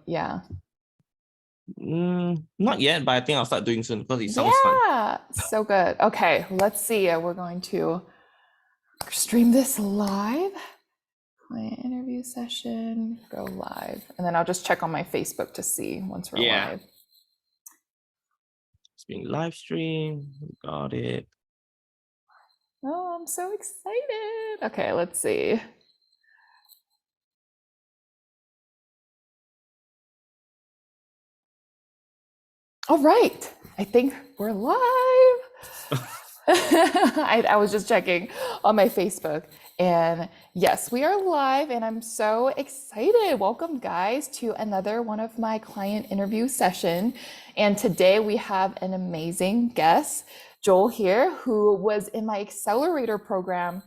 Yeah. Not yet, but I think I'll start doing soon because it sounds fun. Yeah, so good. Okay, let's see. We're going to stream this live. Client interview session, go live. And then I'll just check on my Facebook to see once we're Yeah. live. It's being live streamed. Got it. Oh, I'm so excited. Okay, let's see. All right, I think we're live. I was just checking on my Facebook, and yes, we are live, and I'm so excited. Welcome, guys, to another one of my client interview session. And today we have an amazing guest, Joel here, who was in my accelerator program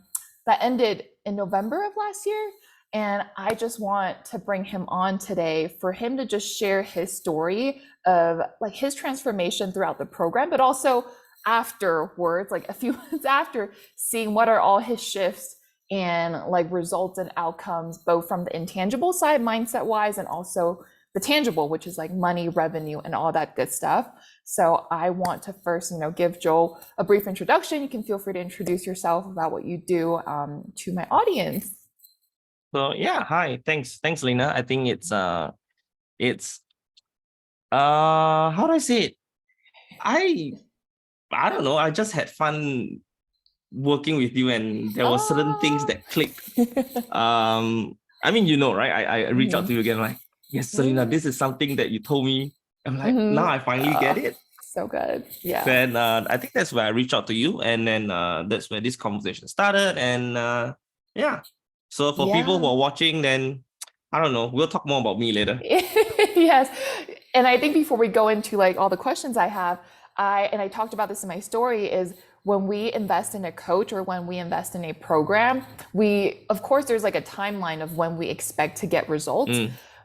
that ended in November of last year. And I just want to bring him on today for him to just share his story of like his transformation throughout the program, but also afterwards, like a few months after, seeing what are all his shifts and like results and outcomes, both from the intangible side, mindset wise, and also the tangible, which is like money, revenue, and all that good stuff. So I want to first, give Joel a brief introduction. You can feel free to introduce yourself about what you do to my audience. So yeah, hi. Thanks, Lena. I think it's how do I say it? I don't know. I just had fun working with you, and there were certain things that clicked. I mean, right? I reached out to you again, like, yes, Selena, this is something that you told me. I'm like, now I finally get it. So good. Yeah. Then I think that's where I reached out to you, and then that's where this conversation started. And yeah. So for people who are watching, then I don't know. We'll talk more about me later. Yes. And I think before we go into like all the questions I have, I talked about this in my story, is when we invest in a coach or when we invest in a program, of course, there's like a timeline of when we expect to get results.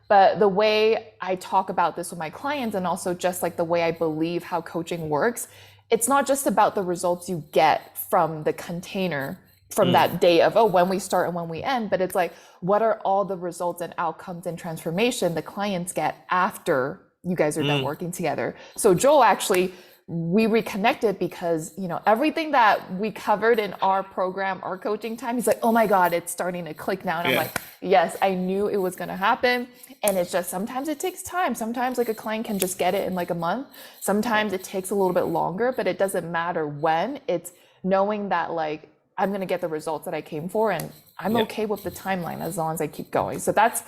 But the way I talk about this with my clients, and also just like the way I believe how coaching works, it's not just about the results you get from the container from that day of, when we start and when we end, but it's like, what are all the results and outcomes and transformation the clients get after you guys are done working together. So Joel, actually, we reconnected because, everything that we covered in our program, our coaching time, he's like, oh my God, it's starting to click now. And I'm like, yes, I knew it was going to happen. And it's just, sometimes it takes time. Sometimes like a client can just get it in like a month. Sometimes it takes a little bit longer, but it doesn't matter when. It's knowing that like, I'm going to get the results that I came for, and I'm okay with the timeline as long as I keep going. So that's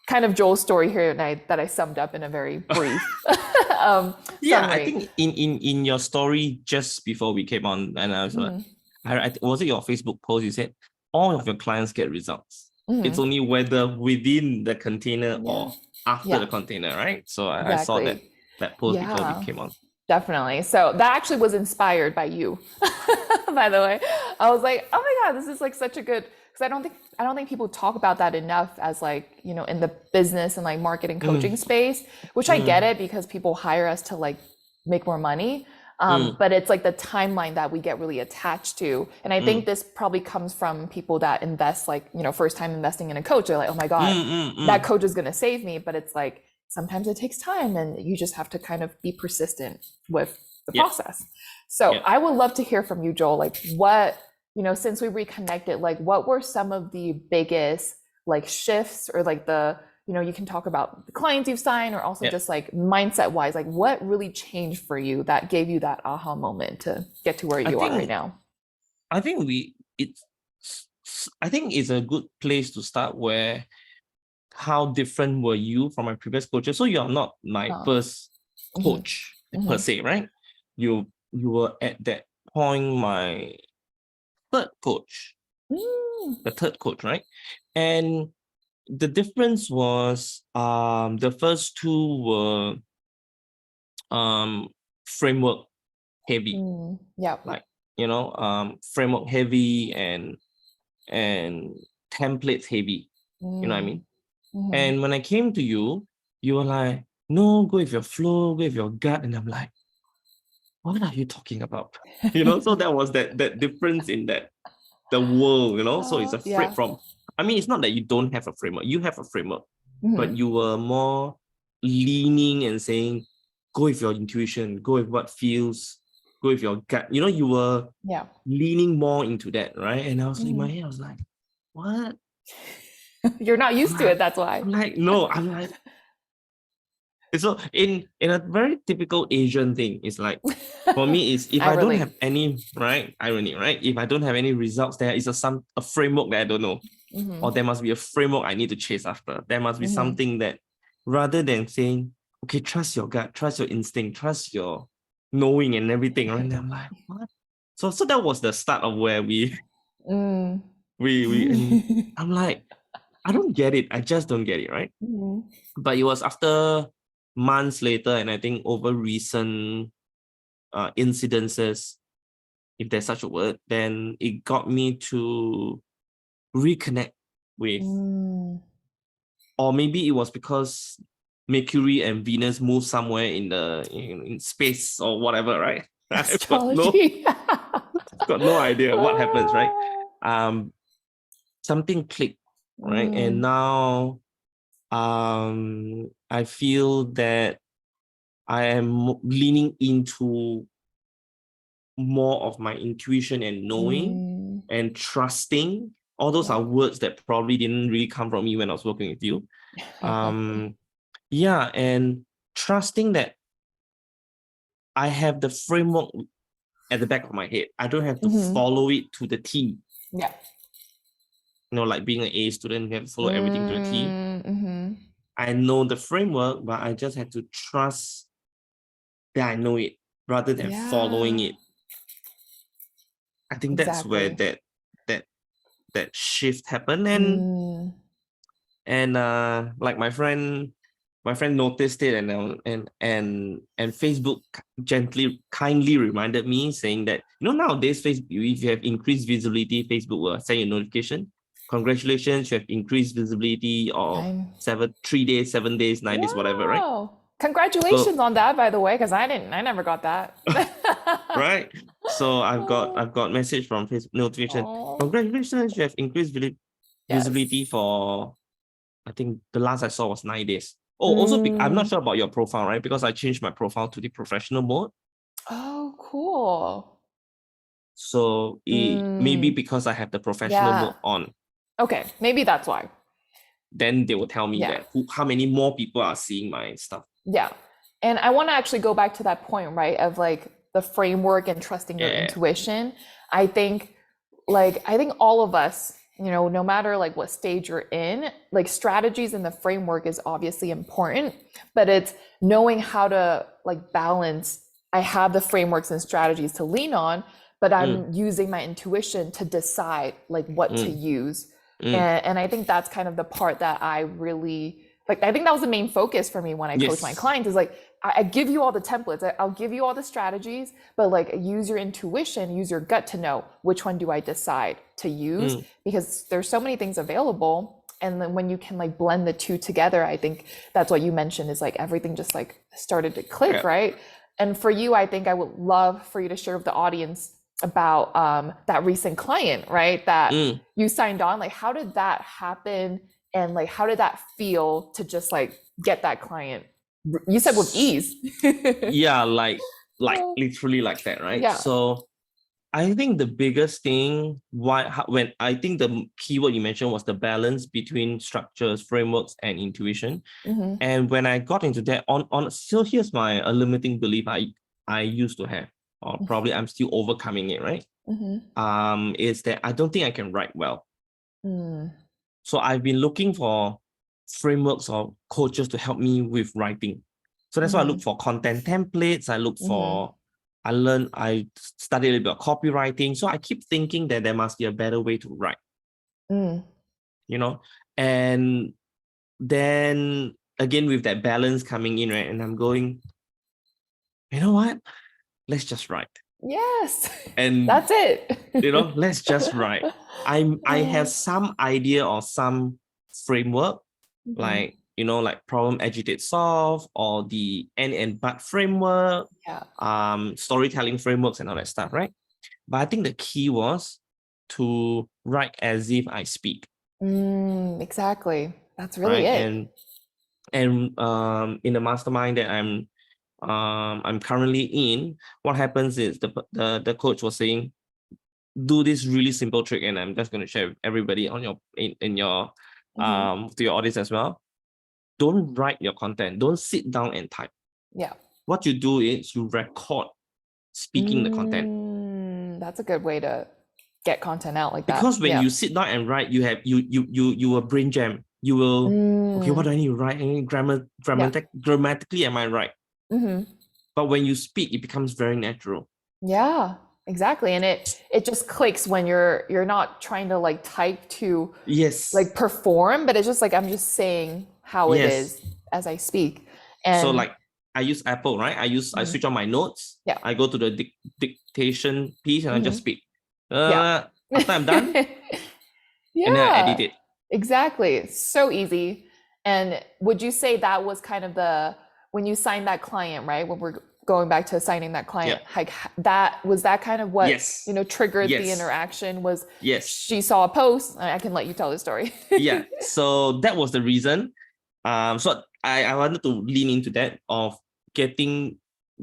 kind of Joel's story here, and that I summed up in a very brief summary. I think in your story just before we came on, and I was like, was it your Facebook post? You said all of your clients get results. It's only whether within the container or after the container, right? So I saw that post before we came on. Definitely. So that actually was inspired by you, by the way. I was like, oh my God, this is like such a good, because I don't think people talk about that enough as like, in the business and like marketing coaching space, which I get it because people hire us to like make more money. But it's like the timeline that we get really attached to. And I think this probably comes from people that invest like, first time investing in a coach. They're like, oh my God, that coach is going to save me. But it's like, sometimes it takes time and you just have to kind of be persistent with the process. So I would love to hear from you, Joel, like what, since we reconnected, like what were some of the biggest like shifts or like you can talk about the clients you've signed or also just like mindset wise, like what really changed for you that gave you that aha moment to get to where you are right now? I think it's a good place to start where how different were you from my previous coaches? So you are not my first coach per se, right? You were at that point my third coach, the third coach, right? And the difference was the first two were framework heavy. Like, framework heavy and templates heavy. You know what I mean? And when I came to you, you were like, no, go with your flow, go with your gut. And I'm like, what are you talking about? So that was that difference in the world, so it's a from, I mean, it's not that you don't have a framework, you have a framework, but you were more leaning and saying, go with your intuition, go with what feels, go with your gut. You know, you were Yeah. leaning more into that, right? And I was in my head, I was like, what? You're not used to it, that's why. I'm like, so in a very typical Asian thing, it's like, for me, is if I don't have any, right, irony, right? If I don't have any results there, it's a framework that I don't know. Or there must be a framework I need to chase after. There must be something that, rather than saying, okay, trust your gut, trust your instinct, trust your knowing and everything, right? And I'm like, what? So that was the start of where we and I'm like, I don't get it. I just don't get it, right? But it was after months later, and I think over recent incidences, if there's such a word, then it got me to reconnect with, or maybe it was because Mercury and Venus moved somewhere in space or whatever, right? Astrology. got no idea what happens, right? Something clicked, right? And now I feel that I am leaning into more of my intuition and knowing and trusting. All those are words that probably didn't really come from me when I was working with you. And trusting that I have the framework at the back of my head. I don't have to follow it to the T. Yeah. You know, like being an A student, you have to follow everything to the T. I know the framework, but I just have to trust that I know it rather than following it. I think that's where that shift happened. And like my friend noticed it, and Facebook kindly reminded me, saying that, you know, nowadays Facebook, if you have increased visibility, Facebook will send you a notification. Congratulations, you have increased visibility of 3 days, 7 days, 9 days, whatever, right? Congratulations on that, by the way, because I never got that. Right. So I've got message from Facebook notification. Congratulations, you have increased visibility for, I think the last I saw was 9 days. Oh, also, I'm not sure about your profile, right? Because I changed my profile to the professional mode. Oh, cool. So maybe because I have the professional mode on. Okay, maybe that's why. Then they will tell me that how many more people are seeing my stuff. Yeah. And I want to actually go back to that point, right? Of like the framework and trusting your intuition. I think all of us, you know, no matter like what stage you're in, like strategies in the framework is obviously important, but it's knowing how to like balance. I have the frameworks and strategies to lean on, but I'm using my intuition to decide like what to use. And I think that's kind of the part that I really like. I think that was the main focus for me when I coach my clients, is like, I give you all the templates, I'll give you all the strategies, but like use your intuition, use your gut to know which one do I decide to use, because there's so many things available. And then when you can like blend the two together, I think that's what you mentioned, is like everything just like started to click, right? And for you, I think I would love for you to share with the audience about that recent client, right? That you signed on. Like, how did that happen? And like, how did that feel to just like get that client? You said with ease. Yeah, like literally like that, right? Yeah. So I think the biggest thing, when I think the keyword you mentioned was the balance between structures, frameworks, and intuition. And when I got into that, so here's a limiting belief I used to have, or probably I'm still overcoming it, right? Is that I don't think I can write well. So I've been looking for frameworks or coaches to help me with writing. So that's why I look for content templates. I studied a little bit of copywriting. So I keep thinking that there must be a better way to write, you know? And then again, with that balance coming in, right? And I'm going, you know what? Let's just write. Yes. And that's it. You know, let's just write. I have some idea or some framework, like, you know, like problem, agitate, solve, or the end and but framework, storytelling frameworks and all that stuff, right? But I think the key was to write as if I speak. Exactly. That's really right? it. And in the mastermind that I'm currently in, what happens is the coach was saying, do this really simple trick, and I'm just going to share with everybody on your in your to your audience as well. Don't write your content. Don't sit down and type. Yeah. What you do is you record speaking the content. That's a good way to get content out like that. Because when you sit down and write, you have you will brain jam. You will okay, what do I need to write? Any grammatically, am I right? But when you speak, it becomes very natural. Yeah, exactly. And it just clicks when you're not trying to like type to like perform, but it's just like I'm just saying how it is as I speak. And so like I use Apple, right? I switch on my notes. Yeah. I go to the dictation piece and I just speak. After I'm done, and then I edit it. Exactly. It's so easy. And would you say that was kind of when you signed that client, right? When we're going back to signing that client, like that was that kind of what triggered the interaction was she saw a post. I can let you tell the story. Yeah. So that was the reason. So I wanted to lean into that of being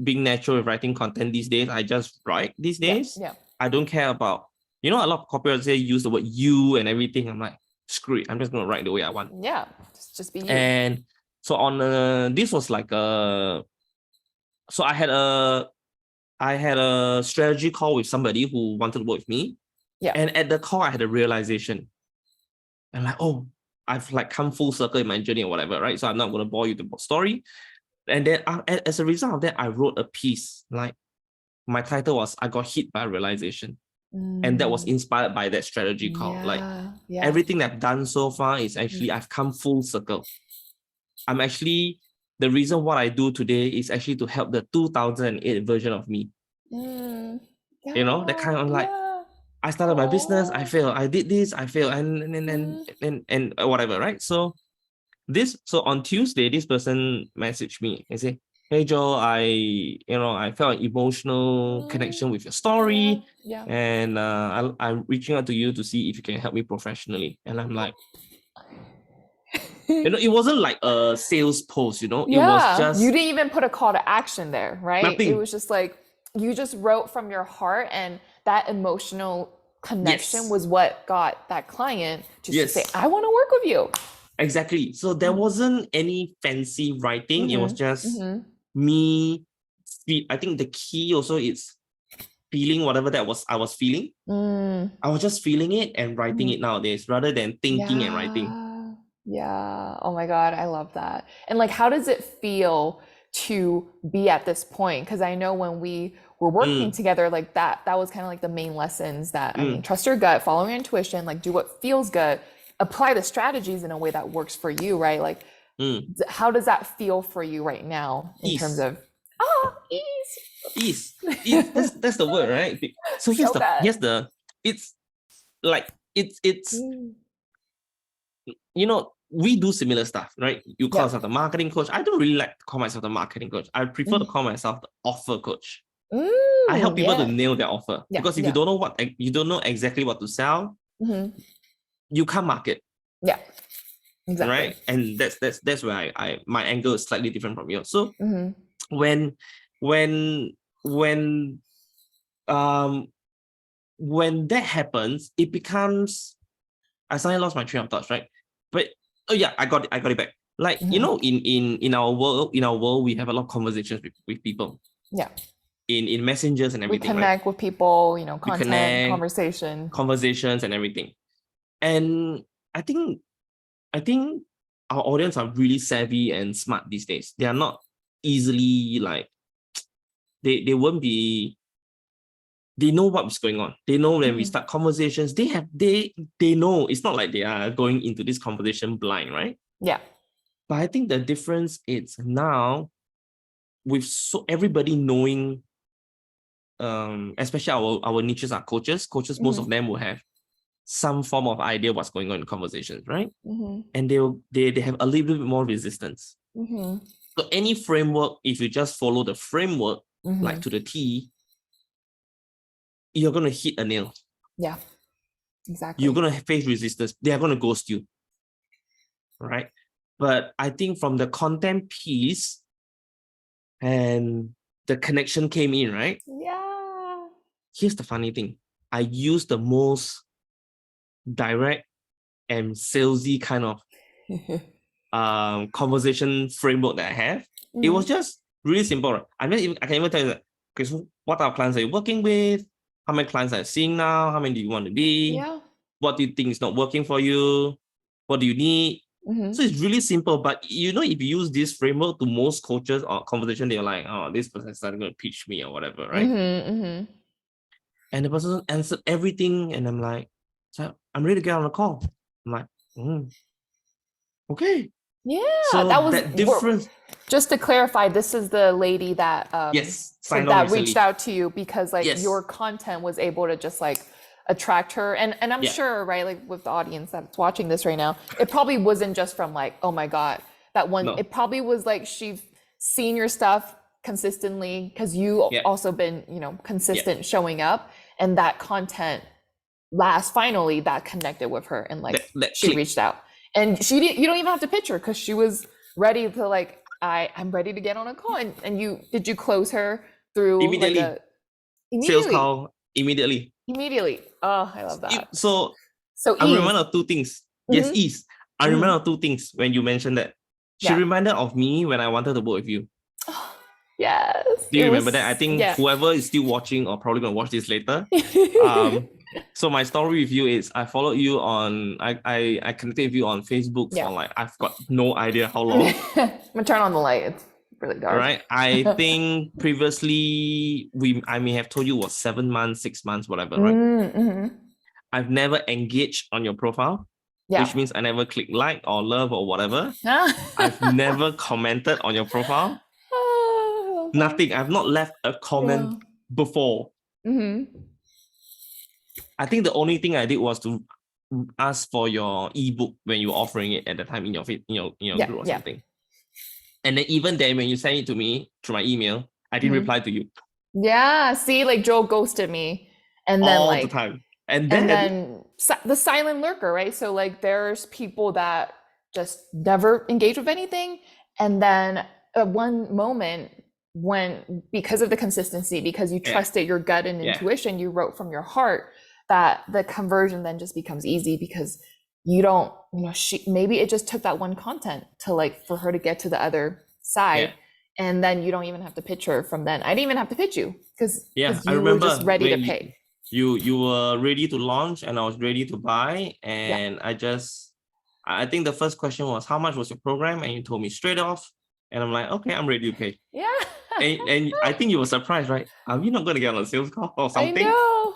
natural with writing content these days. I just write these days. Yeah. I don't care about, a lot of copywriters say use the word you and everything. I'm like, screw it. I'm just going to write the way I want. Yeah. Just be you. And so on, this was like so I had a strategy call with somebody who wanted to work with me. Yeah. And at the call, I had a realization. I'm like, oh, I've like come full circle in my journey or whatever, right? So I'm not going to bore you with the story. And then as a result of that, I wrote a piece. Like my title was, I got hit by realization. And that was inspired by that strategy call. Like everything that I've done so far is actually, I've come full circle. I'm actually, the reason what I do today is actually to help the 2008 version of me. That kind of like, I started my business, I failed. I did this, I failed, and whatever, right? So on Tuesday, this person messaged me and say, "Hey Joe, I felt an emotional connection with your story, and I'm reaching out to you to see if you can help me professionally." And I'm like, it wasn't like a sales post, it was just, you didn't even put a call to action there, right? Nothing. It was just like you just wrote from your heart, and that emotional connection was what got that client to say, I want to work with you. Exactly. So there wasn't any fancy writing. It was just me. I think the key also is feeling whatever I was feeling. I was just feeling it and writing it nowadays rather than thinking and writing. Yeah. Oh my God. I love that. And like, how does it feel to be at this point? Because I know when we were working together, like that was kind of like the main lessons that, I mean, trust your gut, follow your intuition, like do what feels good, apply the strategies in a way that works for you, right? Like, how does that feel for you right now in terms of ease? That's the word, right? So it's like, it's we do similar stuff, right? You call yourself the marketing coach. I don't really like to call myself the marketing coach. I prefer to call myself the offer coach. I help people to nail their offer, because if you don't know exactly what to sell, you can't market. Yeah, exactly. Right, and that's where my angle is slightly different from yours. So when that happens, it becomes, I suddenly lost my train of thoughts, right? But I got it back. Like in our world, we have a lot of conversations with people. Yeah. In messengers and everything. We connect with people, content, conversations and everything. And I think our audience are really savvy and smart these days. They are not easily like, they won't be. They know what's going on. They know when we start conversations, they know. It's not like they are going into this conversation blind, right? Yeah. But I think the difference is now with everybody knowing, especially our niches are coaches. Coaches, most of them will have some form of idea what's going on in conversations, right? And they have a little bit more resistance. So any framework, if you just follow the framework like to the T, you're going to hit a nail. Yeah, exactly. You're going to face resistance. They are going to ghost you, right? But I think from the content piece and the connection came in, right? Yeah. Here's the funny thing. I use the most direct and salesy kind of conversation framework that I have. It was just really simple. Right? I can even tell you that, okay, so what are clients are you working with? How many clients are you seeing now? How many do you want to be? Yeah. What do you think is not working for you? What do you need? So it's really simple. But if you use this framework to most coaches or conversation, they're like, oh, this person is starting to pitch me or whatever, right? And the person answered everything, and I'm like, so I'm ready to get on the call. I'm like, okay. Yeah, So that was that difference. Just to clarify, this is the lady that Yes, so signed on that recently. reached out to you because like Yes. your content was able to just like attract her. And I'm Yeah. sure, right, like with the audience that's watching this right now, it probably wasn't just from like, oh my God, that one. No. It probably was like she's seen your stuff consistently because you Yeah. also been, consistent showing up, and that content finally that connected with her, and like That she clicked. reached out. And you don't even have to pitch her because she was ready to like, I'm ready to get on a call. And did you close her through Immediately. like Sales call immediately. Immediately. Oh, I love that. So So I ease. remember two things. Yes, ease. I remember two things when you mentioned that. She Yeah. reminded of me when I wanted to work with you. Yes. Do you remember that? I think whoever is still watching or probably gonna watch this later. So my story with you is I followed you on I connected with you on Facebook for like I've got no idea how long. I'm gonna turn on the light. It's really dark. Right. I think previously I may have told you it was 7 months, 6 months, whatever, right? I've never engaged on your profile. Which means I never click like or love or whatever. I've never commented on your profile. Nothing. I've not left a comment before. I think the only thing I did was to ask for your ebook when you were offering it at the time in your group or something. And then even then, when you sent it to me through my email, I didn't reply to you. Yeah. See, like Joel ghosted me, and then all like the time. And then the silent lurker, right? So like there's people that just never engage with anything, and then at one moment when because of the consistency, because you trusted your gut and intuition, you wrote from your heart, that the conversion then just becomes easy because you don't, maybe it just took that one content to like for her to get to the other side. And then you don't even have to pitch her from then. I didn't even have to pitch you because you were just ready to pay. You were ready to launch and I was ready to buy. And I think the first question was, how much was your program? And you told me straight off. And I'm like, okay, I'm ready to pay. Yeah. and I think you were surprised, right? Are we not going to get on a sales call or something? I know.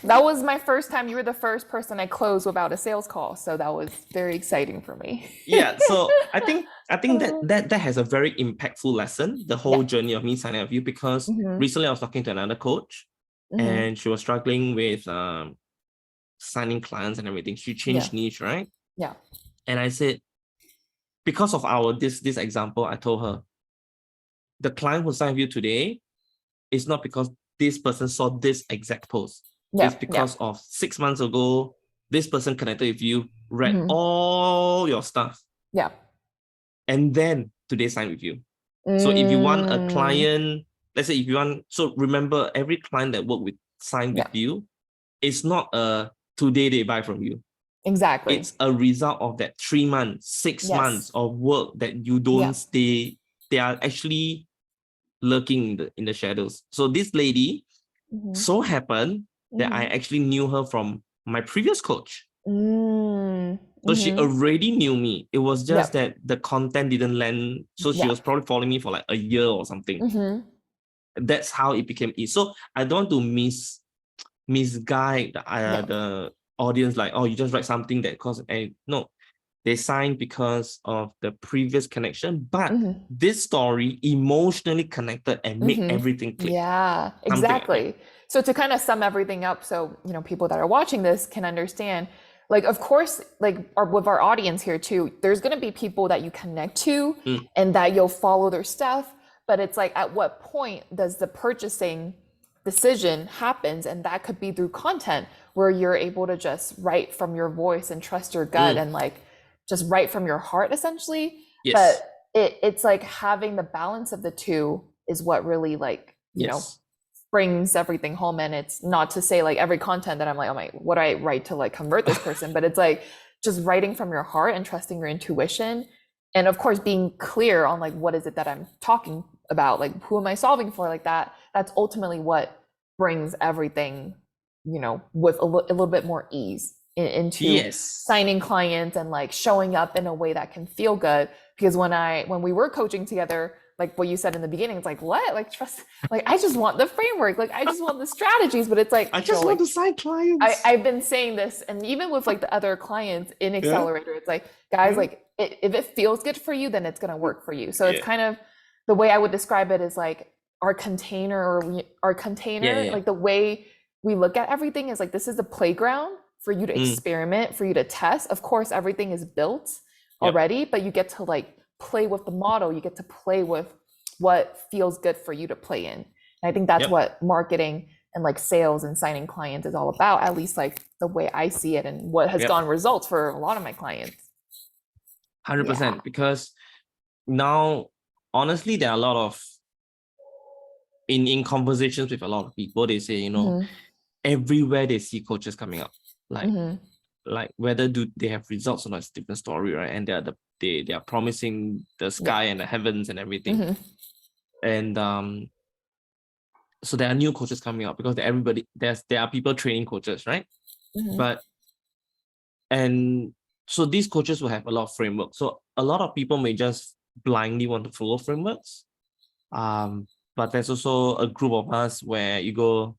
That was my first time. You were the first person I closed without a sales call. So that was very exciting for me. Yeah. So I think that has a very impactful lesson, the whole journey of me signing up with you, because recently I was talking to another coach and she was struggling with signing clients and everything. She changed niche, right? Yeah. And I said, because of this example, I told her, the client who signed with you today is not because this person saw this exact post. It's because of 6 months ago, this person connected with you, read all your stuff. Yeah. And then today signed with you. So if you want a client, let's say so remember, every client that signed with you, it's not a today they buy from you. Exactly. It's a result of that 3 months, 6 months of work that you don't stay. They are actually lurking in the shadows. So this lady so happened that I actually knew her from my previous coach. So she already knew me. It was just that the content didn't land. So she was probably following me for like a year or something. That's how it became easy. So I don't want to misguide the audience, like, oh, you just write something that caused no. They signed because of the previous connection, but this story emotionally connected and make everything click. Yeah, exactly. So to kind of sum everything up, so people that are watching this can understand, like, of course, like with our audience here too, there's gonna be people that you connect to and that you'll follow their stuff, but it's like, at what point does the purchasing decision happens? And that could be through content where you're able to just write from your voice and trust your gut and like just right from your heart essentially. Yes. But it's like having the balance of the two is what really like, you know, Yes. brings everything home. And it's not to say like every content that I'm like, oh my, what do I write to like convert this person? But it's like just writing from your heart and trusting your intuition. And of course, being clear on like, what is it that I'm talking about? Like, who am I solving for? Like that, that's ultimately what brings everything, you know, with a little bit more ease into Yes. signing clients and like showing up in a way that can feel good. Because when we were coaching together, like what you said in the beginning, it's like, what? Like trust, like I just want the framework, like I just want the strategies, but it's like I just Joel, want like, to sign clients. I've been saying this, and even with like the other clients in Accelerator, it's like, guys, like if it feels good for you, then it's gonna work for you. So it's kind of the way I would describe it is like our container, like the way we look at everything is like, this is the playground for you to experiment, for you to test. Of course, everything is built already, but you get to like play with the model. You get to play with what feels good for you to play in. And I think that's what marketing and like sales and signing clients is all about, at least like the way I see it and what has gotten results for a lot of my clients. 100%. Because now, honestly, there are a lot of, in conversations with a lot of people, they say, you know, everywhere they see coaches coming up, like whether do they have results or not, it's a different story, right? And they are promising the sky and the heavens and everything. And so there are new coaches coming up because there are people training coaches, right? And so these coaches will have a lot of frameworks. So a lot of people may just blindly want to follow frameworks. But there's also a group of us where you go,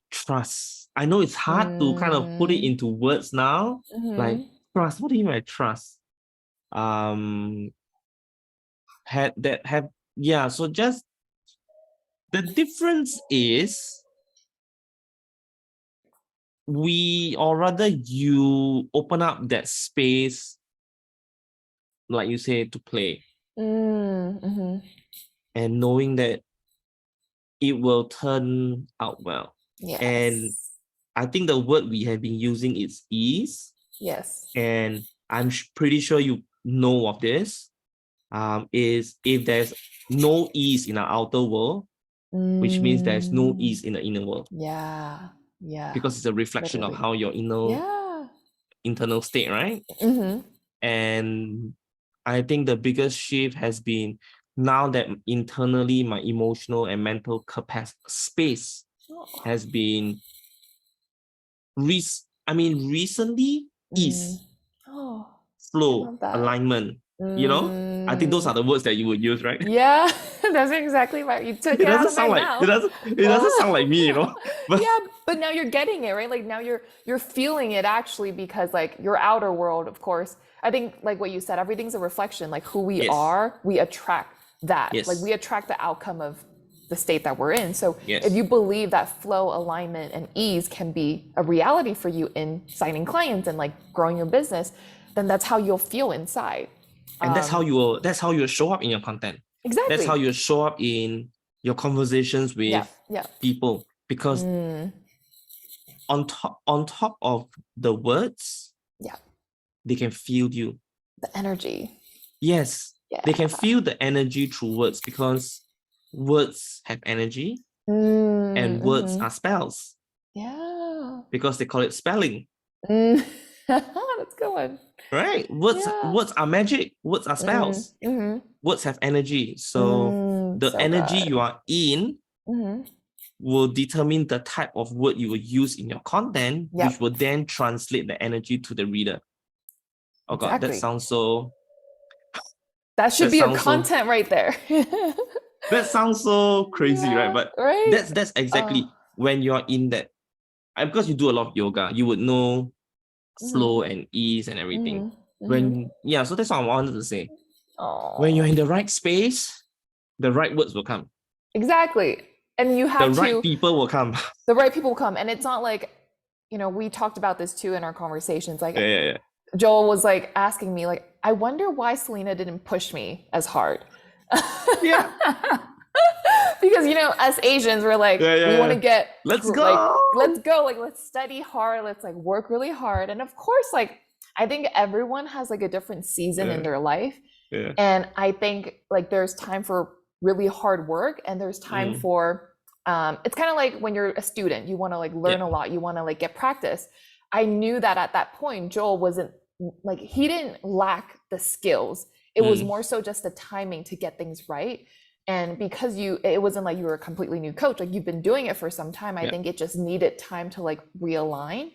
trust. I know it's hard to kind of put it into words now. Like trust. What do you mean by trust? So just the difference is or rather you open up that space, like you say, to play. And knowing that it will turn out well. Yes. And I think the word we have been using is ease. Yes. And I'm pretty sure you know of this. Is if there's no ease in our outer world, which means there's no ease in the inner world. Yeah. Because it's a reflection of how your internal state, right? And I think the biggest shift has been now that internally my emotional and mental space has been recently ease, flow, alignment. You know, I think those are the words that you would use, right? Yeah, that's exactly right. You took it out of my mouth. It doesn't sound like me, you know. But yeah, but now you're getting it, right? Like now you're feeling it actually, because like your outer world, of course. I think like what you said, everything's a reflection. Like who we are, we attract that. Like we attract the outcome of the state that we're in. So if you believe that flow, alignment, and ease can be a reality for you in signing clients and like growing your business, then that's how you'll feel inside. And that's how you show up in your content. Exactly. That's how you show up in your conversations with people. Because on top of the words, they can feel you. The energy. Yes. They can feel the energy through words, because words have energy and words are spells. Yeah. Because they call it spelling. That's a good one. Right? Words are magic. Words are spells. Words have energy. So the energy you are in will determine the type of word you will use in your content, which will then translate the energy to the reader. Oh God, that sounds so... That should be a content right there. That sounds so crazy, right? But that's exactly when you're in that. Because you do a lot of yoga, you would know flow and ease and everything. So that's what I wanted to say. When you're in the right space, the right words will come. Exactly. And you have the right people will come. The right people will come. And it's not like, you know, we talked about this too in our conversations. Like Joel was like asking me, like, I wonder why Selena didn't push me as hard. Yeah. Because, you know, as Asians, we're like, we want to get, let's go. Like, let's go. Like, let's study hard. Let's like work really hard. And of course, like, I think everyone has like a different season in Yeah. their life. Yeah. And I think like there's time for really hard work and there's time for it's kind of like when you're a student, you want to like learn Yeah. a lot, you want to like get practice. I knew that at that point, Joel wasn't like he didn't lack the skills. It was more so just the timing to get things right. And because it wasn't like you were a completely new coach, like you've been doing it for some time. I Yeah. think it just needed time to like realign.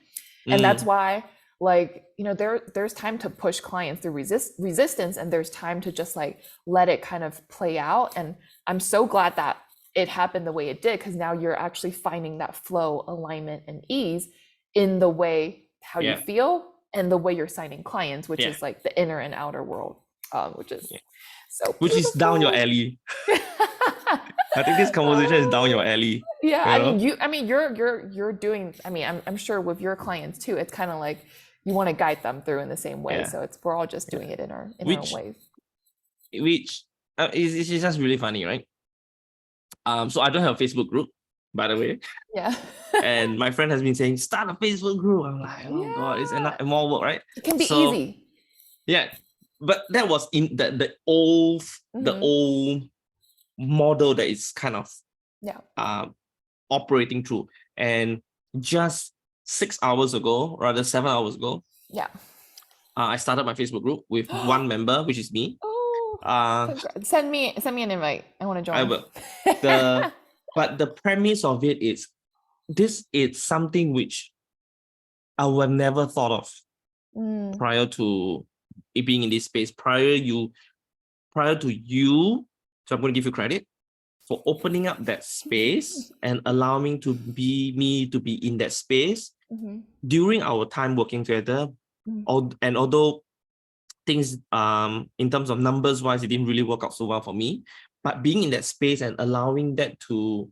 And that's why like, you know, there's time to push clients through resistance and there's time to just like let it kind of play out. And I'm so glad that it happened the way it did, because now you're actually finding that flow, alignment, and ease in the way how you feel and the way you're signing clients, which is like the inner and outer world, which is so which is down your beautiful. alley. I think this conversation is down your alley. Yeah, you I mean, you're doing. I mean, I'm sure with your clients too. It's kind of like you want to guide them through in the same way. Yeah. So we're all just doing it in our Which- ways. Which is just really funny, right? So I don't have a Facebook group, by the way. Yeah. And my friend has been saying, start a Facebook group. I'm like, oh God, it's more work, right? It can be So- easy. Yeah. But that was in the old model that is kind of operating through. And just 6 hours ago, rather 7 hours ago, Yeah. I started my Facebook group with one member, which is me. Oh, Uh, send me an invite. I want to join. I will. But the premise of it is, this is something which I would never thought of prior to it being in this space. Prior to you, so I'm going to give you credit for opening up that space and allowing me to be in that space during our time working together. And although things in terms of numbers wise, it didn't really work out so well for me, but being in that space and allowing that to,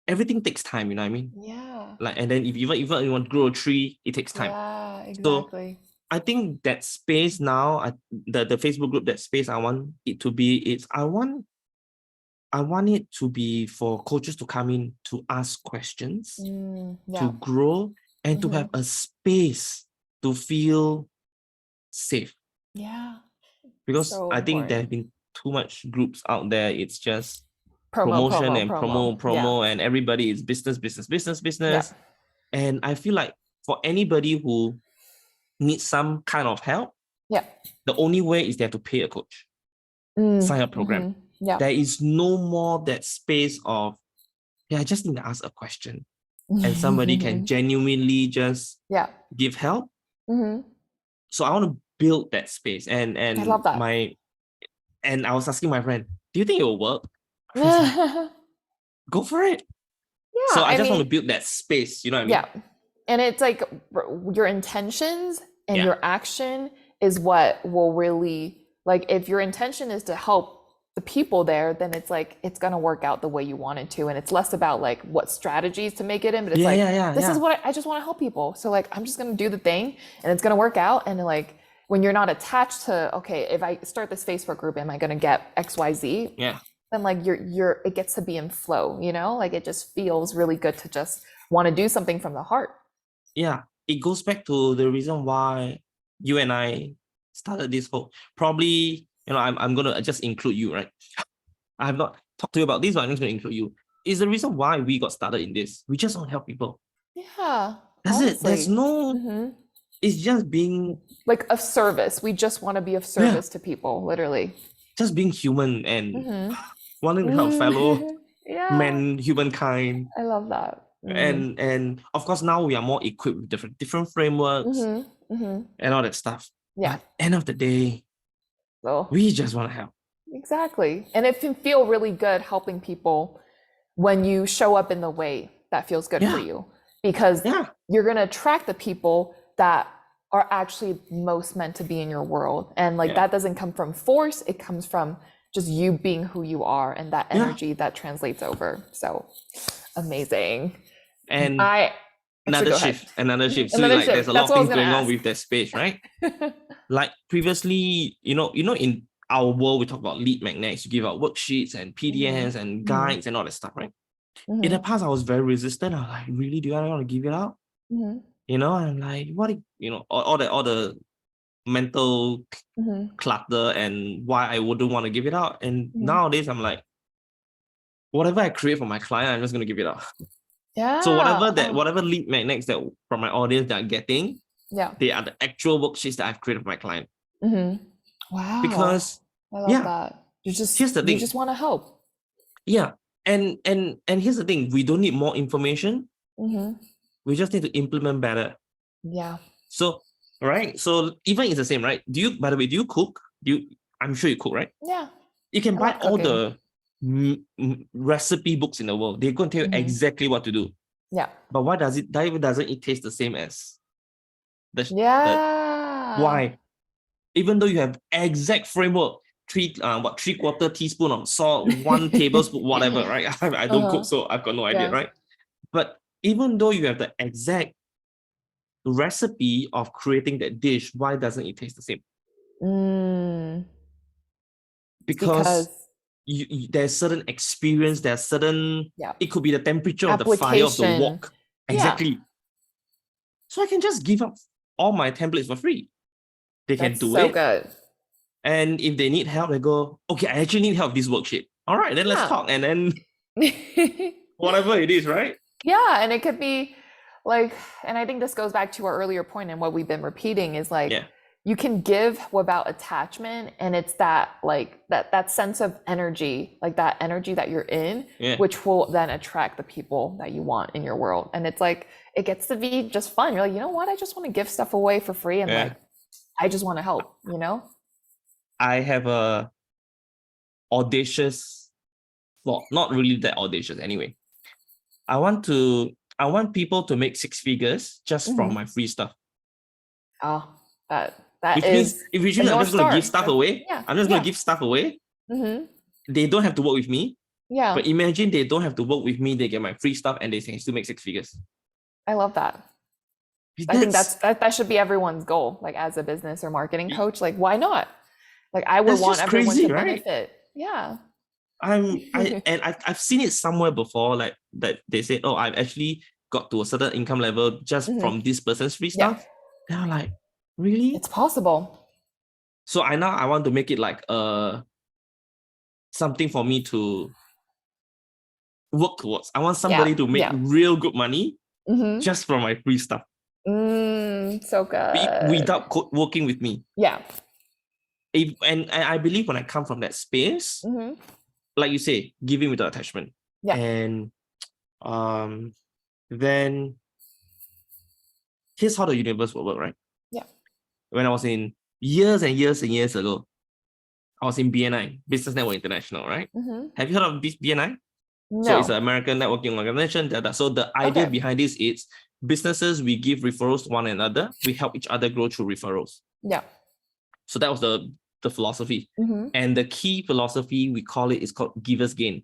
everything takes time, you know what I mean? Yeah. Like, and then if even you want to grow a tree, it takes time. Yeah, exactly. I think that space now, the Facebook group, that space I want it to be, I want it to be for coaches to come in to ask questions, to grow, and to have a space to feel safe. Yeah. Because So I think there have important. been too much groups out there. It's just Promo, promotion and promo, Yeah. and everybody is business. Yeah. And I feel like for anybody who needs some kind of help, Yeah. the only way is they have to pay a coach, sign a program. Yeah. There is no more that space of, I just need to ask a question and somebody can genuinely just give help. So I want to build that space, and I love that. and I was asking my friend, do you think it will work? My friend's like, go for it. Yeah, So I just mean, want to build that space, you know what I mean? Yeah. And it's like your intentions and Yeah. your action is what will really, like, if your intention is to help the people there, then it's like, it's going to work out the way you want it to. And it's less about like what strategies to make it in, but it's this is what I just want to help people. So like, I'm just going to do the thing and it's going to work out. And like, when you're not attached to, okay, if I start this Facebook group, am I going to get X, Y, Z? Yeah. Then like it gets to be in flow, you know, like it just feels really good to just want to do something from the heart. Yeah. It goes back to the reason why you and I started this whole, probably, I'm going to just include you, right? I have not talked to you about this, but I'm just going to include you. It's the reason why we got started in this. We just want to help people. Yeah. That's honestly. it. There's no, it's just being like of service. We just want to be of service to people, literally. Just being human and wanting to help fellow humankind. I love that. And of course now we are more equipped with different frameworks and all that stuff. Yeah. But end of the day, we just want to help. Exactly. And it can feel really good helping people when you show up in the way that feels good for you, because you're going to attract the people that are actually most meant to be in your world. And like that doesn't come from force. It comes from just you being who you are and that energy that translates over. So amazing. And another shift. So like there's a lot of things going on with that space, right? Like previously, in our world, we talk about lead magnets, you give out worksheets and PDFs and guides and all that stuff, right? In the past, I was very resistant. I was like, really, do I want to give it out? I'm like, all the mental clutter and why I wouldn't want to give it out. And nowadays I'm like, whatever I create for my client, I'm just gonna give it out. Yeah. So whatever lead magnets that from my audience that are getting, they are the actual worksheets that I've created for my client. Wow. Because I love that. Here's the thing. You just want to help. Yeah. And here's the thing, we don't need more information. We just need to implement better. Yeah. So, right? So even it's the same, right? By the way, do you cook? I'm sure you cook, right? Yeah. You can buy all the recipe books in the world. They're going to tell you exactly what to do. Yeah. But why doesn't it taste the same as why? Even though you have exact framework, 3/4 teaspoon of salt, 1 tablespoon, whatever, right? I don't cook, so I've got no idea, right? But even though you have the exact recipe of creating that dish, why doesn't it taste the same? Because there's certain experience, there's certain, it could be the temperature of the fire of the wok. Exactly. So I can just give up all my templates for free. They can do it. Good. And if they need help, they go, okay, I actually need help with this worksheet. All right, then let's talk. And then whatever it is, right? Yeah, and it could be like, and I think this goes back to our earlier point and what we've been repeating is like, you can give without attachment, and it's that like that sense of energy, like that energy that you're in, which will then attract the people that you want in your world. And it's like, it gets to be just fun. You're like, you know what? I just want to give stuff away for free, and like, I just want to help, I have a audacious thought, not really that audacious anyway. I want people to make 6 figures just from my free stuff. Oh, that which means if I'm just going to give stuff away, I'm just going to give stuff away. They don't have to work with me. Yeah. But imagine they don't have to work with me, they get my free stuff and they can still make 6 figures. I love that. I think that should be everyone's goal, like as a business or marketing coach. Like, why not? Like, I would want everyone to benefit. Yeah. I've seen it somewhere before, like that they say, oh, I've actually got to a certain income level just from this person's free stuff. And I'm like, really? It's possible. So I want to make it like something for me to work towards. I want somebody to make real good money just from my free stuff. So good. Without working with me. Yeah. And I believe when I come from that space, like you say, giving without attachment. Yeah. And then here's how the universe will work, right? Yeah. When I was in years and years and years ago, I was in BNI, Business Network International, right? Have you heard of BNI? No. So it's an American networking organization. So the idea behind this is businesses, we give referrals to one another. We help each other grow through referrals. Yeah. So that was the philosophy. And the key philosophy, we call it, is called Giver's Gain.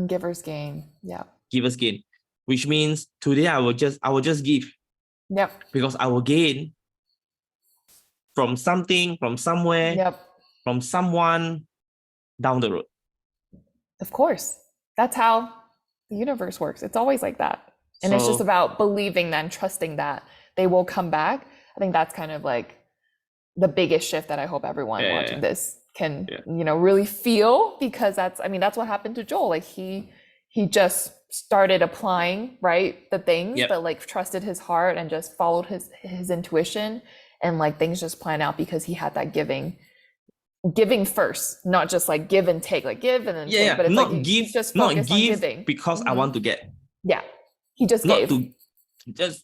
Giver's Gain. Yeah. Giver's Gain, which means today I will just give. Yep. Because I will gain from something, from somewhere, from someone down the road. Of course. That's how the universe works. It's always like that. And it's just about believing that and trusting that they will come back. I think that's kind of like the biggest shift that I hope everyone watching this can, really feel, because that's what happened to Joel. Like he just started applying, right, the things, but like trusted his heart and just followed his intuition, and like things just plan out because he had that giving first, not just like give and take, like give and then take, but it's not like give, just not focused give on giving because I want to get. Yeah, he just not gave. To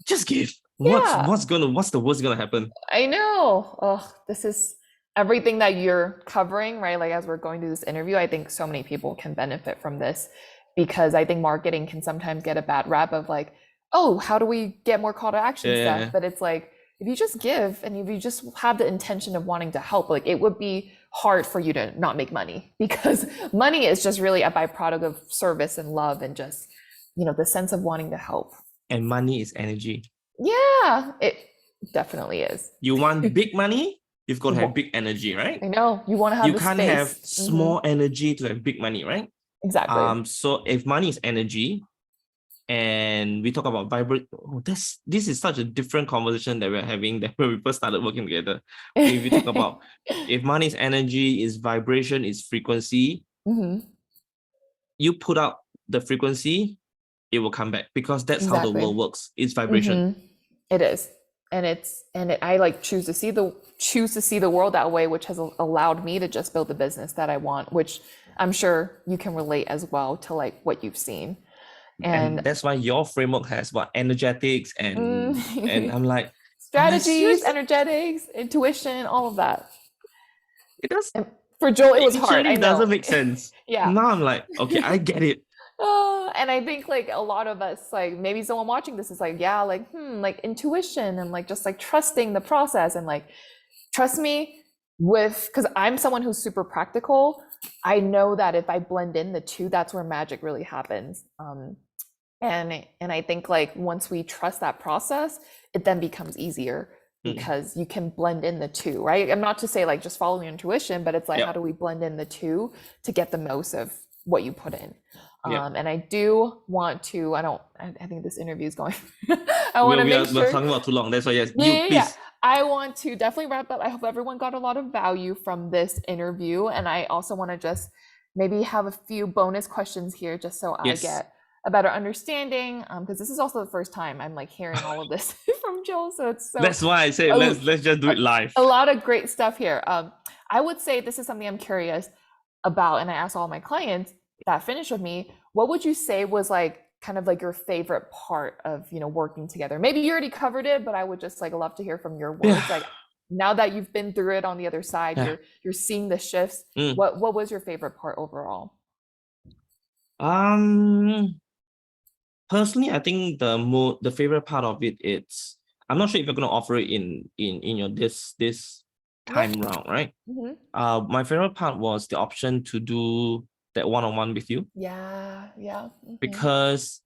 just give. What's the worst gonna happen? I know. Oh, this is everything that you're covering, right? Like as we're going through this interview, I think so many people can benefit from this, because I think marketing can sometimes get a bad rap of like, oh, how do we get more call to action stuff? But it's like, if you just give and if you just have the intention of wanting to help, like it would be hard for you to not make money, because money is just really a byproduct of service and love and just, the sense of wanting to help. And money is energy. Yeah, it definitely is. You want big money, you've got to have big energy, right? I know. You want to have You can't have small energy to have big money, right? Exactly. So if money is energy, and we talk about vibrate. Oh, this is such a different conversation that we're having than when we first started working together. Okay, if you talk about if money is energy, is vibration, is frequency, you put out the frequency, it will come back, because that's how the Exactly. world works. It's vibration. It is. I like choose to see the world that way, which has allowed me to just build the business that I want, which I'm sure you can relate as well to like what you've seen. And that's why your framework has what energetics and I'm like strategies, seriously? energetics, intuition, all of that. It does. And for Joel, it was hard. I It know. doesn't make sense. Yeah. Now I'm like, okay, I get it. And I think like a lot of us, like maybe someone watching this is like, yeah, like, like intuition and like just like trusting the process and like, trust me because I'm someone who's super practical. I know that if I blend in the two, that's where magic really happens. And I think like once we trust that process, it then becomes easier because you can blend in the two, right? I'm not to say like just follow your intuition, but it's like, how do we blend in the two to get the most of what you put in? And I do want to, I think this interview is going, I want to make sure. We're talking about too long. That's why, yes, please. I want to definitely wrap up. I hope everyone got a lot of value from this interview. And I also want to just maybe have a few bonus questions here just so I get a better understanding. Because this is also the first time I'm like hearing all of this from Joel. So it's so. That's why I say let's just do it live. A lot of great stuff here. I would say this is something I'm curious about, and I ask all my clients that finish with me, what would you say was like kind of like your favorite part of working together? Maybe you already covered it, but I would just like love to hear from your words. Like now that you've been through it on the other side, you're seeing the shifts. What was your favorite part overall? Personally, I think the favorite part of it, it's I'm not sure if you're gonna offer it in your this time round, right? My favorite part was the option to do that one-on-one with you. Because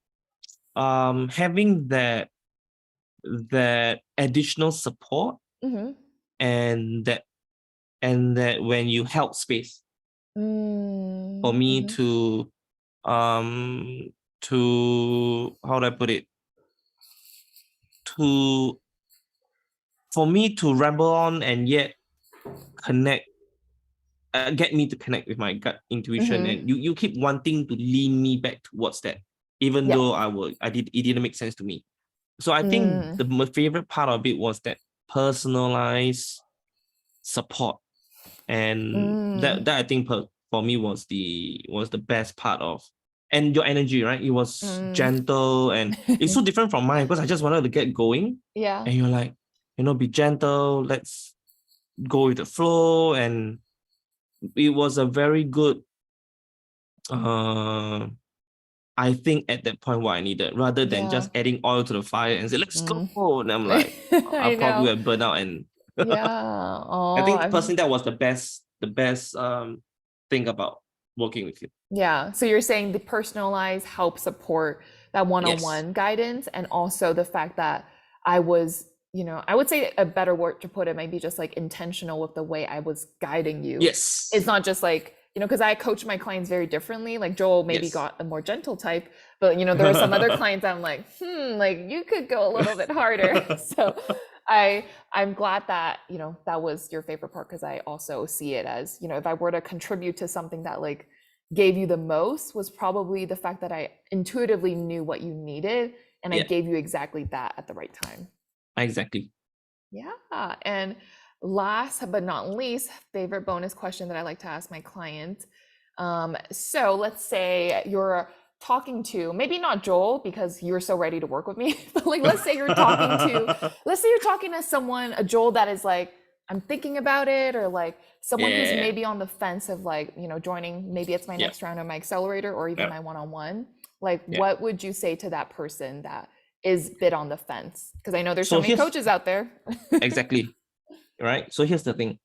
having that additional support and that when you held space for me to how do I put it, for me to ramble on and yet connect, get me to connect with my gut intuition, and you keep wanting to lean me back towards that, even though it didn't make sense to me. So I think my favorite part of it was that personalized support, and that I think for me was the best part of. And your energy, right? It was gentle, and it's so different from mine because I just wanted to get going. And you're like, be gentle, let's go with the flow. And it was a very good, I think at that point what I needed, rather than just adding oil to the fire and say, let's go. And I'm like, I probably would burn out. And I think personally that was the best thing about working with you. So you're saying the personalized help support, that one-on-one guidance, and also the fact that I was, I would say a better word to put it might be just like intentional with the way I was guiding you. It's not just like, because I coach my clients very differently. Like Joel maybe got a more gentle type, but there are some other clients I'm like, like you could go a little bit harder. So I'm glad that, that was your favorite part, because I also see it as, if I were to contribute to something that like gave you the most, was probably the fact that I intuitively knew what you needed and I gave you exactly that at the right time. Exactly. And last but not least, favorite bonus question that I like to ask my clients. So let's say you're talking to, maybe not Joel because you're so ready to work with me, but like let's say you're talking to someone, a Joel that is like, I'm thinking about it, or like someone who's maybe on the fence of like, joining, maybe it's my next round of my accelerator or even my one-on-one. Like what would you say to that person that is a bit on the fence? Because I know there's so many coaches out there. Exactly. Right. So here's the thing.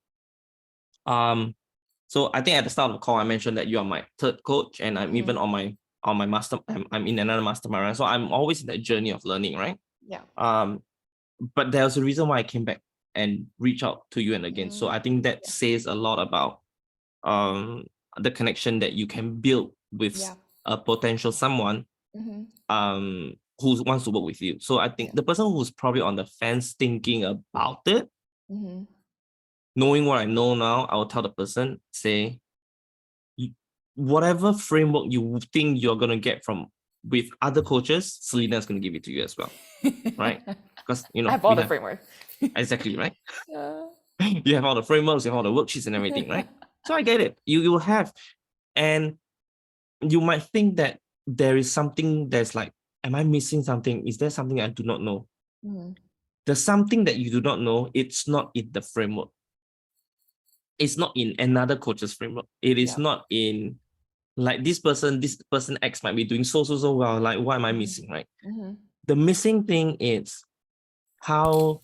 So I think at the start of the call, I mentioned that you are my third coach, and I'm even on my master. I'm in another mastermind, right? So I'm always in that journey of learning, right? But there's a reason why I came back and reach out to you and again. So I think that says a lot about the connection that you can build with a potential someone who wants to work with you. So I think the person who's probably on the fence thinking about it, knowing what I know now, I will tell the person, say, whatever framework you think you're gonna get from with other coaches, Selena is gonna give it to you as well, right? Because I have all the framework. Exactly, right? You have all the frameworks, you have all the worksheets and everything, right? So I get it. You will have, and you might think that there is something that's like, am I missing something? Is there something I do not know? There's something that you do not know. It's not in the framework. It's not in another coach's framework. It is not in, like, this person X might be doing so well. Like, what am I missing, right? The missing thing is how,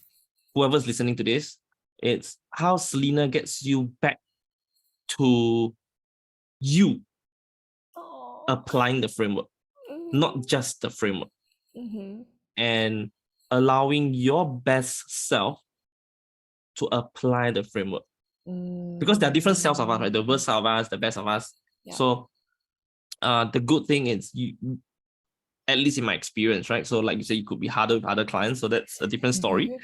whoever's listening to this, it's how Selena gets you back to you applying the framework, not just the framework, and allowing your best self to apply the framework. Because there are different selves of us, right? The worst of us, the best of us. So the good thing is, you, at least in my experience, right? So like you said, you could be harder with other clients, so that's a different story.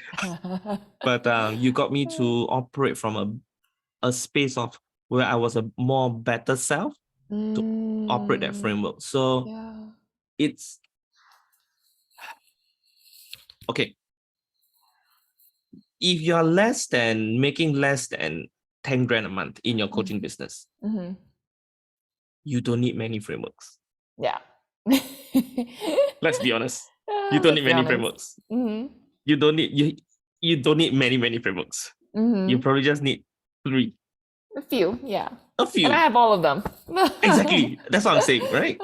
But you got me to operate from a space of where I was a more better self to operate that framework. So it's okay. If you're making less than 10 grand a month in your coaching business, you don't need many frameworks. Yeah. Let's be honest. You don't need many frameworks. You don't need many frameworks. You probably just need 3. A few, yeah. A few. And I have all of them. Exactly. That's what I'm saying, right?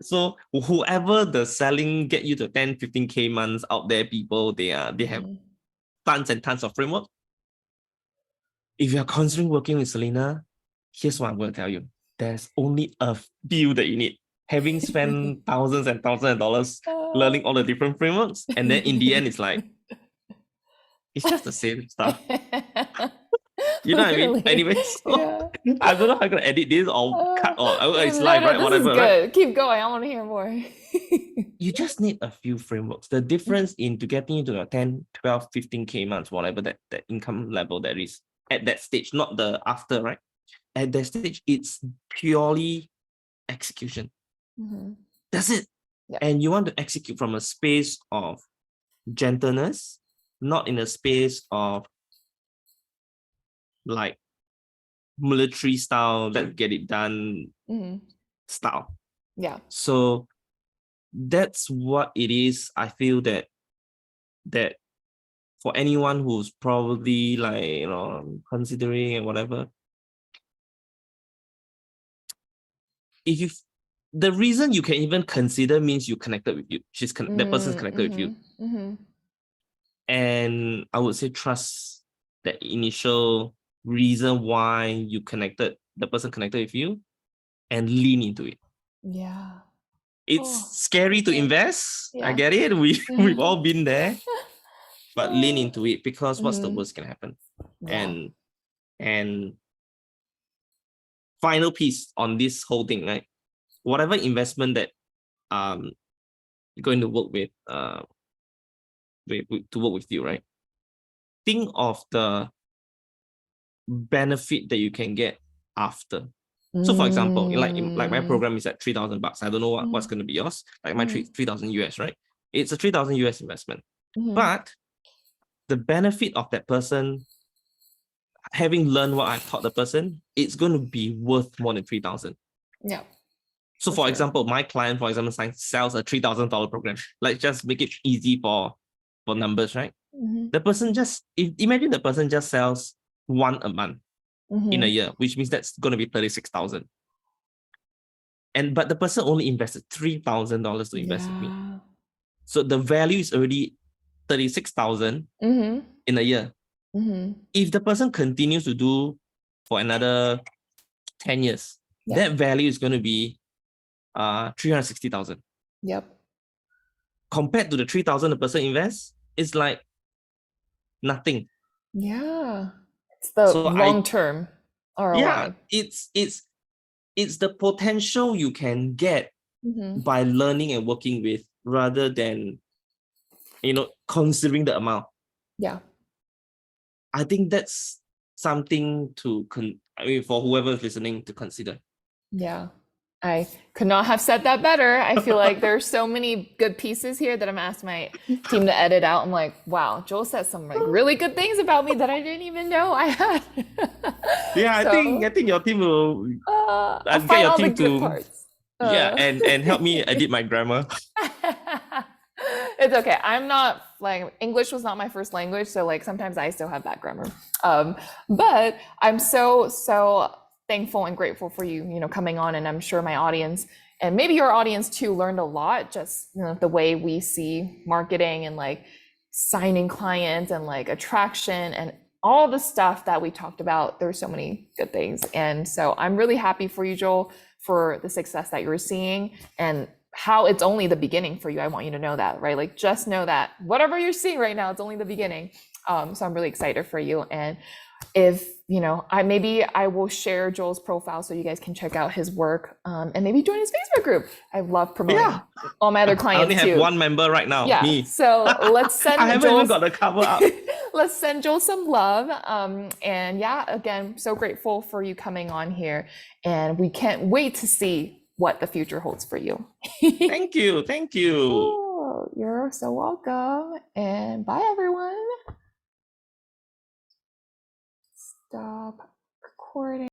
So whoever the selling get you to 10, 15K months out there, people, they have tons and tons of framework. If you're considering working with Selena, here's what I'm going to tell you. There's only a few that you need. Having spent thousands and thousands of dollars learning all the different frameworks, and then in the end, it's like, it's just the same stuff. You know what I mean? Anyway, so I don't know how I'm going to edit this or cut, or it's live, right? Whatever, is good. Right? Keep going. I want to hear more. You just need a few frameworks. The difference into getting into a 10, 12, 15K months, whatever that income level that is at that stage, not the after, right? At that stage, it's purely execution. That's it. And you want to execute from a space of gentleness, not in a space of like military style, let's get it done style. Yeah. So that's what it is. I feel that for anyone who's probably like, considering and whatever, the reason you can even consider means you connected with you. That person's connected with you. And I would say trust that initial reason why the person connected with you, and lean into it. Yeah. It's scary to invest. I get it. We've all been there. But lean into it, because what's the worst can happen? And final piece on this whole thing, right? Whatever investment that you're going to work with, to work with you, right? Think of the benefit that you can get after. So for example, like my program is at $3,000. I don't know what's going to be yours. Like my 3,000 US, right? It's a 3,000 US investment. But the benefit of that person having learned what I taught the person, it's going to be worth more than 3,000. Yeah. So for example, my client, sells a $3,000 program. Like, just make it easy for numbers, right? The person imagine the person just sells 1 a month in a year, which means that's going to be 36,000. But the person only invested $3,000 to invest with me. So the value is already 36,000 in a year. If the person continues to do for another 10 years, that value is going to be 360,000. Yep. Compared to the 3,000 the person invests, it's like nothing. Yeah. It's the long-term ROI. Yeah, it's the potential you can get by learning and working with rather than, considering the amount. Yeah. I think that's something to, for whoever is listening to consider. Yeah. I could not have said that better. I feel like there's so many good pieces here that I'm asked my team to edit out. I'm like, wow, Joel said some like really good things about me that I didn't even know I had. Yeah, I think your team will I'll get find your all the team good to parts. and help me edit my grammar. It's okay. I'm not like English was not my first language, so like sometimes I still have bad grammar. But I'm so thankful and grateful for you, coming on, and I'm sure my audience and maybe your audience too learned a lot, just the way we see marketing and like signing clients and like attraction and all the stuff that we talked about. There's so many good things, and so I'm really happy for you, Joel, for the success that you're seeing and how it's only the beginning for you. I want you to know that, right? Like just know that whatever you're seeing right now, it's only the beginning. So I'm really excited for you. And if I will share Joel's profile so you guys can check out his work, and maybe join his Facebook group. I love promoting all my other clients. I only have too. one member right now. Yeah. Me. So let's send I haven't even got the cover up. Let's send Joel some love. And yeah, again, so grateful for you coming on here, and we can't wait to see what the future holds for you. Thank you. Thank you. Oh, you're so welcome. And bye, everyone. Stop recording.